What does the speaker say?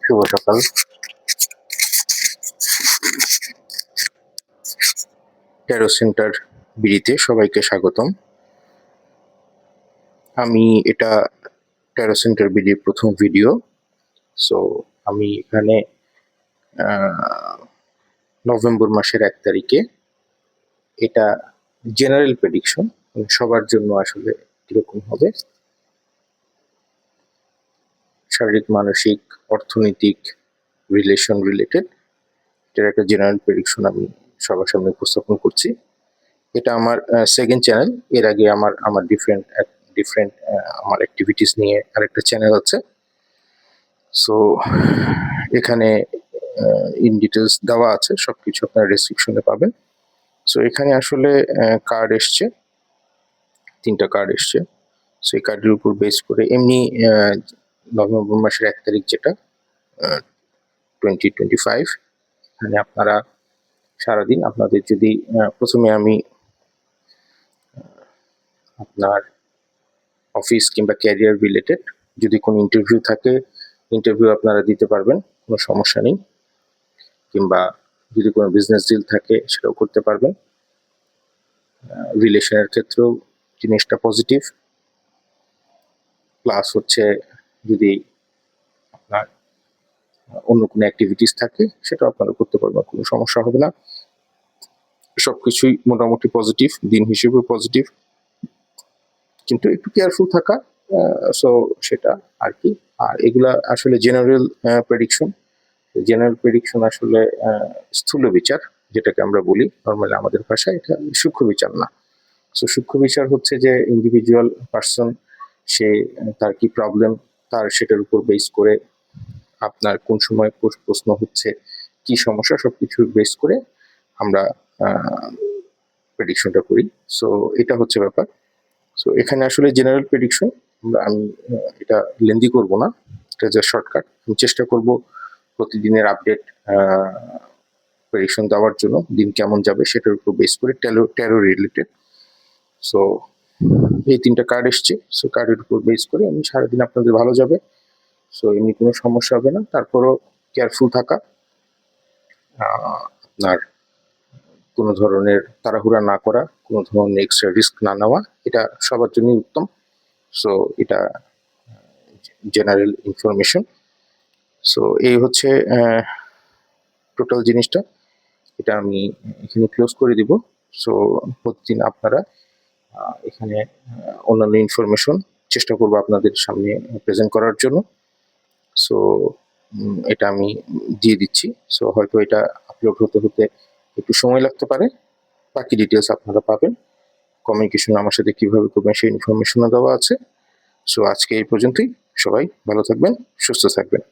শুভ সকাল। Taro centre বিডিতে সবাইকে স্বাগতম। আমি এটা ট্যারো সেন্টার বিডির প্রথম ভিডিও। সো আমি এখানে নভেম্বর মাসের 1 তারিখে এটা জেনারেল প্রেডিকশন, সবার জন্য আসলে কিরকম হবে, শারীরিক, মানসিক, অর্থনৈতিক, রিলেশন রিলেটেড, এটার একটা জেনারেল প্রেডিকশন আমি সবার সামনে উপস্থাপন করছি। এটা আমার সেকেন্ড চ্যানেল। এর আগে আমার ডিফারেন্ট আমার অ্যাক্টিভিটিস নিয়ে আরেকটা চ্যানেল আছে। সো এখানে ইন ডিটেলস দেওয়া আছে, সবকিছু আপনার ডেসক্রিপশনে পাবেন। সো এখানে আসলে কার্ড এসছে, 3টা কার্ড এসছে। সো এই কার্ডের উপর বেস করে এমনি নভেম্বর মাসের 1 তারিখ যেটা 2025, এখানে আপনারা সারাদিন আপনাদের যদি প্রথমে আমি আপনার অফিস কিংবা ক্যারিয়ার রিলেটেড যদি কোনো ইন্টারভিউ থাকে, ইন্টারভিউ আপনারা দিতে পারবেন, কোনো সমস্যা নেই। কিংবা যদি কোনো বিজনেস ডিল থাকে সেটাও করতে পারবেন। রিলেশনের ক্ষেত্রেও জিনিসটা পজিটিভ। প্লাস হচ্ছে যদি আপনার অন্য কোনো অ্যাক্টিভিটিস থাকে সেটাও আপনারা করতে পারবেন, কোনো সমস্যা হবে না। সবকিছুই মোটামুটি পজিটিভ, দিন হিসেবে পজিটিভ, কিন্তু একটু কেয়ারফুল থাকা, সো সেটা আর কি। আর এগুলা আসলে জেনারেল প্রেডিকশন। জেনারেল প্রেডিকশন আসলে স্থূল বিচার, যেটাকে আমরা বলি নর্মালি আমাদের ভাষায়, এটা সূক্ষ্ম বিচার না। সো সূক্ষ্ম বিচার হচ্ছে যে ইন্ডিভিজুয়াল পার্সন, সে তার কি প্রবলেম, তার সেটার উপর বেস করে আপনার কোন সময় প্রশ্ন হচ্ছে, কি সমস্যা, সবকিছু বেস করে আমরা প্রেডিকশনটা করি। সো এটা হচ্ছে ব্যাপার। সো এখানে আসলে জেনারেল প্রেডিকশন, আমি এটা লেন্দি করব না, এটা জাস্ট শর্টকাট। আমি চেষ্টা করব প্রতিদিনের আপডেট প্রেডিকশন দেওয়ার জন্য, দিন কেমন যাবে সেটার উপর বেস করে, ট্যারো রিলেটেড। সো এই 3টা কার্ড এসছে। সো কার্ডের উপর বেস করে আমি সারাদিন আপনাদের ভালো যাবে। সো এমনি কোনো সমস্যা হবে না। তারপরও কেয়ারফুল থাকা, আপনার কোনো ধরনের তাড়াহুড়া না করা, কোনো ধরনের এক্সট্রা রিস্ক না নেওয়া, এটা সবার জন্যই উত্তম। সো এটা জেনারেল ইনফরমেশন। সো এই হচ্ছে টোটাল জিনিসটা। এটা আমি এখানে ক্লোজ করে দিব। সো প্রতিদিন আপনারা এখানে অন্যান্য ইনফরমেশন চেষ্টা করবো আপনাদের সামনে প্রেজেন্ট করার জন্য। সো এটা আমি দিয়ে দিচ্ছি। সো হয়তো এটা আপলোড হতে একটু সময় লাগতে পারে। বাকি ডিটেলস আপনারা পাবেন। কমিউনিকেশন আমার সাথে কিভাবে করবেন সেই ইনফরমেশনও দেওয়া আছে। সো আজকে এই পর্যন্তই। সবাই ভালো থাকবেন, সুস্থ থাকবেন।